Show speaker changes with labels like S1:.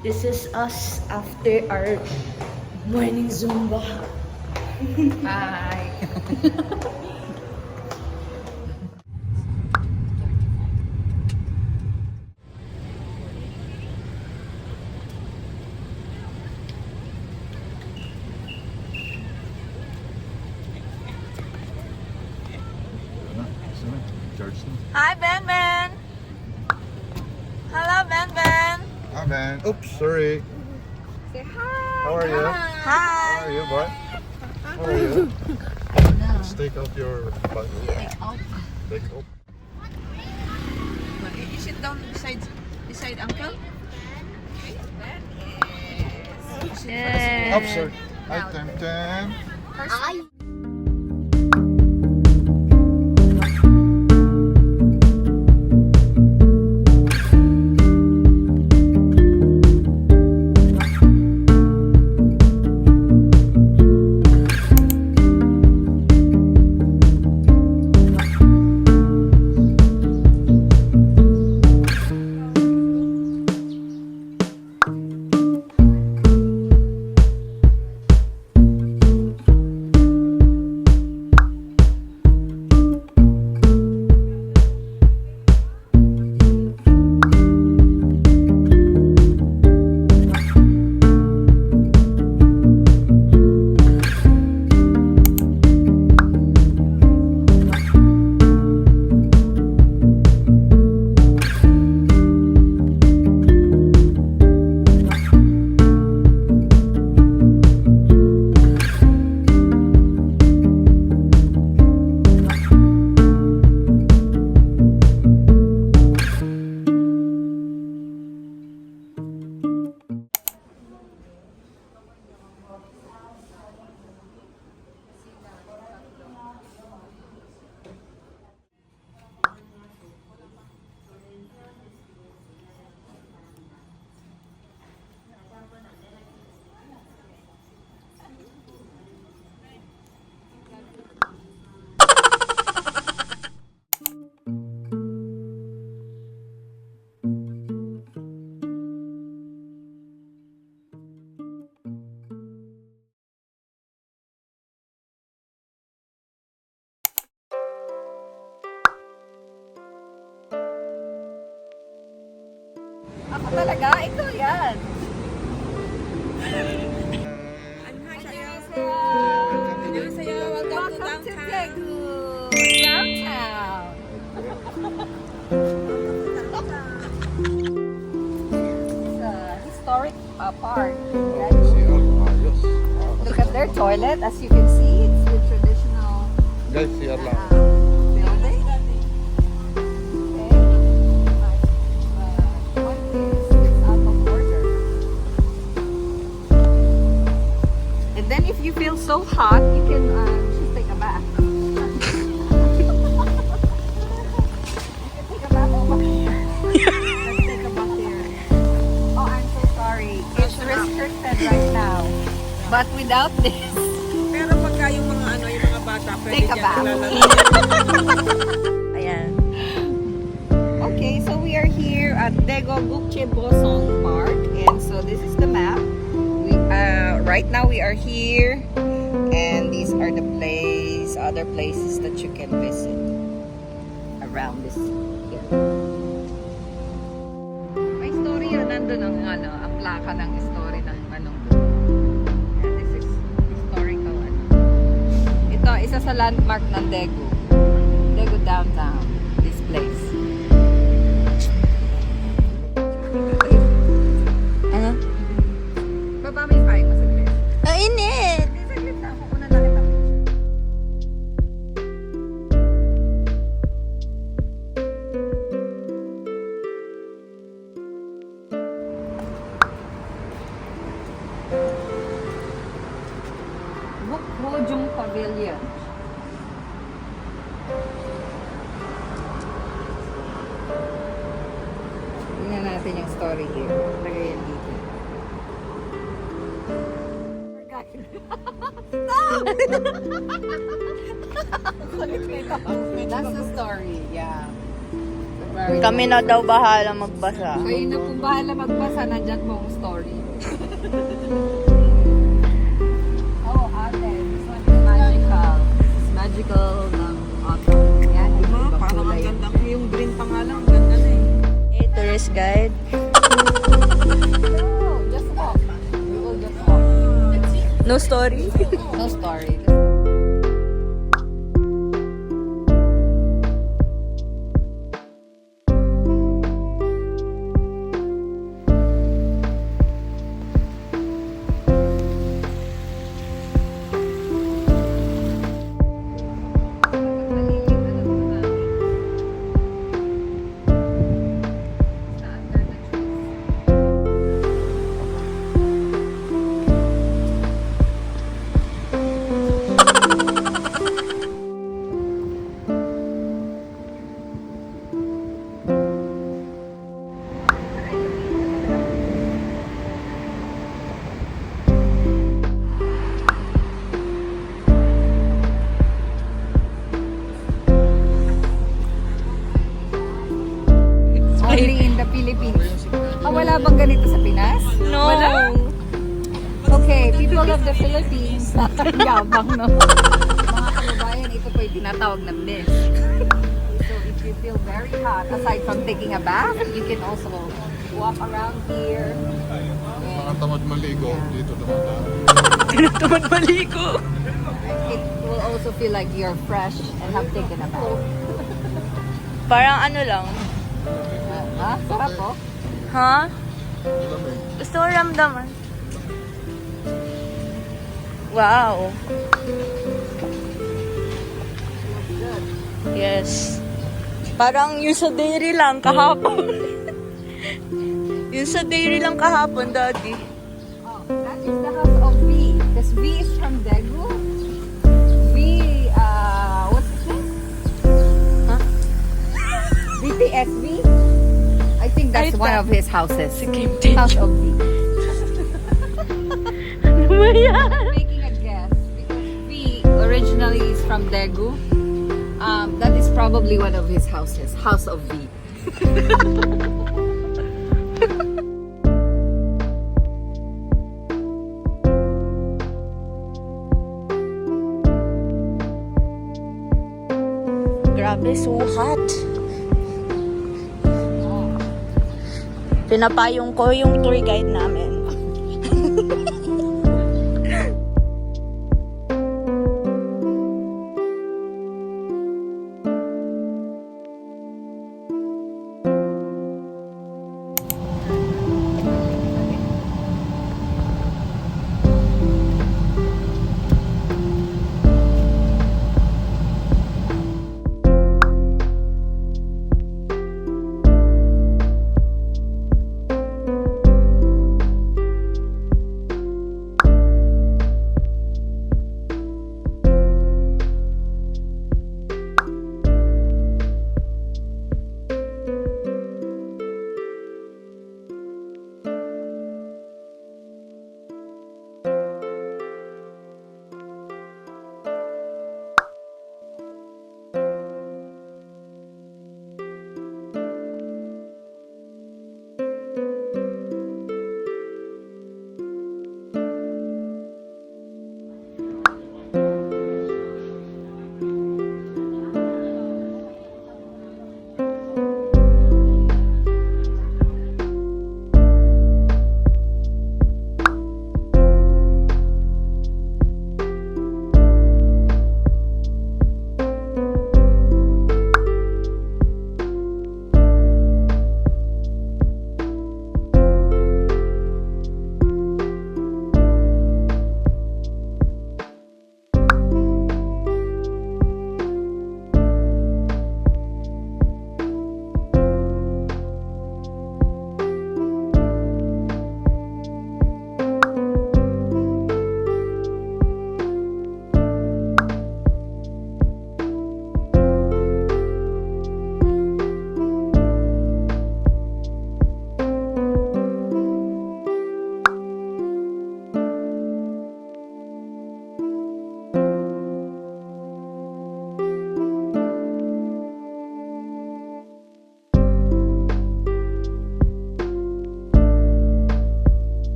S1: This is us after our morning Zumba.
S2: Hi. Hi, Ben Ben. Hello, Ben Ben.
S3: Hi, man. Oops, sorry.
S2: Say hi.
S3: How are you?
S2: Hi.
S3: How are you, boy? How are you? Let's take off your button.
S2: Take off.
S3: Take off.
S2: You sit down beside Uncle. Yes.
S3: Oops, sorry. Hi, Temtem.
S1: Ay!
S2: Ako talaga? Ikaw yan. Annyeonghaseyo. Welcome to Daegu. Downtown. It's a historic park. Right? Look at their toilet. As you can see, it's with traditional
S3: Guys, see Allah.
S2: building. And then if you feel so hot, you can just take a bath. You can take a bath over here. Let's take a bath here. Oh, I'm so sorry. It's restricted right now. But without this,
S4: Pero pagka yung mga yung mga bata, pwede
S2: take a
S4: dyan
S2: bath.
S4: lalaro.
S2: Ayan. Okay, so we are here at Daegu Gukche Bosong Park, and so this is the map. We right now we are here, and these are the other places that you can visit around this area. May story yun, nandun ang plaka ng story ng manong. Yeah, this is historical. Ito, isa sa landmark ng Daegu. Daegu downtown. This place. Ano? Baba may fire mo saglit.
S1: Init!
S2: Hindi, saglit na. Kukunan na kita. Bukbojong Pavilion. Tingnan natin yung story here. Lagay yan dito. Stop! That's the story, yeah.
S1: Kami na daw bahala magbasa.
S2: Kayo na po bahala magbasa, nandyan po ang story. Oh, ate, this one is magical. This is magical ng autumn. Yan,
S4: Ma,
S2: ibang
S4: parang ang
S2: kulay.
S4: ganda. Yung green pa nga lang, ang ganda na eh.
S1: Hey, tourist guide.
S2: No, just walk. We will just walk.
S1: No story?
S2: No story. Only in the Philippines. Ah, wala bang ganito sa Pinas?
S1: No.
S2: Wala? Okay, people of the Philippines. Yabang, no? Mga kababayan, ito po yung tinatawag na bliss. So if you feel very hot, aside from taking a bath, you can also walk around here.
S3: Mga tamad maligo, dito dumadaan.
S1: Tumad maligo.
S2: It will also feel like you're fresh and have taken a bath.
S1: Parang ano lang.
S2: Sarap po.
S1: Ha?
S3: Lamig.
S1: Gusto ko ramdaman. Wow. Yes. Parang yung sa dairy lang kahapon. Yung sa dairy lang kahapon, Daddy.
S2: Oh, that is the house of V. Because V is from Daegu. V, what's his name?
S1: Huh?
S2: BTSV? I think that's one of his houses.
S1: Game
S2: House of V.
S1: Ano ba yan?
S2: I'm making a guess because V originally is from Daegu. That is probably one of his houses. House of V.
S1: Grabe, so hot. Pinapayong ko yung tour guide namin.